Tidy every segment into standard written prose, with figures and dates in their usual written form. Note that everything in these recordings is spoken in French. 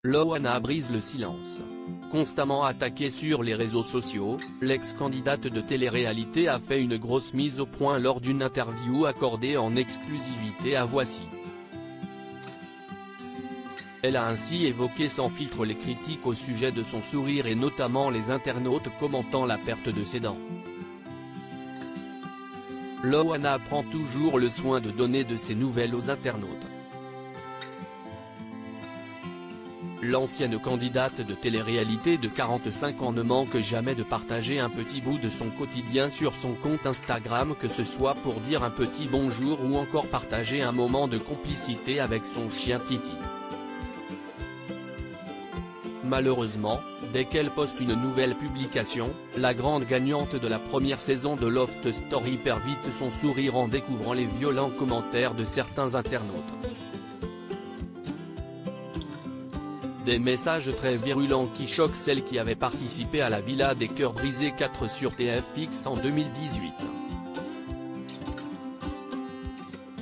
Loana brise le silence. Constamment attaquée sur les réseaux sociaux, l'ex-candidate de télé-réalité a fait une grosse mise au point lors d'une interview accordée en exclusivité à Voici. Elle a ainsi évoqué sans filtre les critiques au sujet de son sourire et notamment les internautes commentant la perte de ses dents. Loana prend toujours le soin de donner de ses nouvelles aux internautes. L'ancienne candidate de télé-réalité de 45 ans ne manque jamais de partager un petit bout de son quotidien sur son compte Instagram, que ce soit pour dire un petit bonjour ou encore partager un moment de complicité avec son chien Titi. Malheureusement, dès qu'elle poste une nouvelle publication, la grande gagnante de la première saison de Loft Story perd vite son sourire en découvrant les violents commentaires de certains internautes. Des messages très virulents qui choquent celle qui avait participé à la Villa des Cœurs Brisés 4 sur TFX en 2018.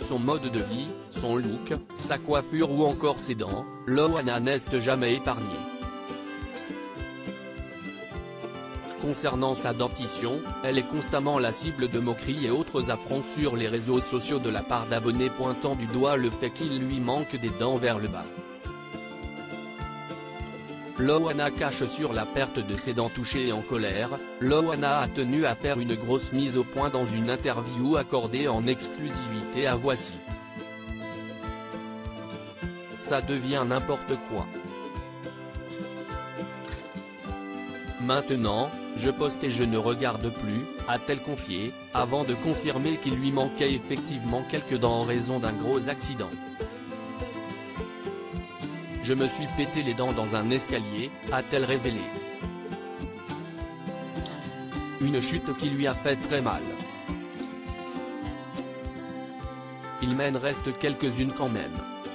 Son mode de vie, son look, sa coiffure ou encore ses dents, Loana n'est jamais épargnée. Concernant sa dentition, elle est constamment la cible de moqueries et autres affronts sur les réseaux sociaux de la part d'abonnés pointant du doigt le fait qu'il lui manque des dents vers le bas. Loana cache sur la perte de ses dents touchées et en colère. Loana a tenu à faire une grosse mise au point dans une interview accordée en exclusivité à Voici. Ça devient n'importe quoi. Maintenant, je poste et je ne regarde plus, a-t-elle confié, avant de confirmer qu'il lui manquait effectivement quelques dents en raison d'un gros accident. Je me suis pété les dents dans un escalier, a-t-elle révélé. Une chute qui lui a fait très mal. Il m'en reste quelques-unes quand même.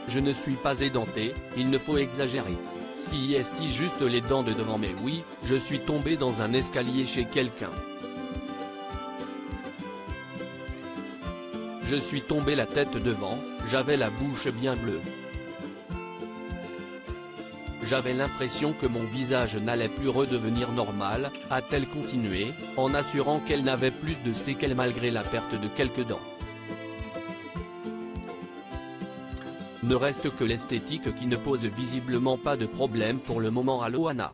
Je ne suis pas édenté, il ne faut exagérer. Si est juste les dents de devant, mais oui, je suis tombé dans un escalier chez quelqu'un. Je suis tombé la tête devant, j'avais la bouche bien bleue. J'avais l'impression que mon visage n'allait plus redevenir normal, a-t-elle continué, en assurant qu'elle n'avait plus de séquelles malgré la perte de quelques dents. Ne reste que l'esthétique qui ne pose visiblement pas de problème pour le moment à Loana.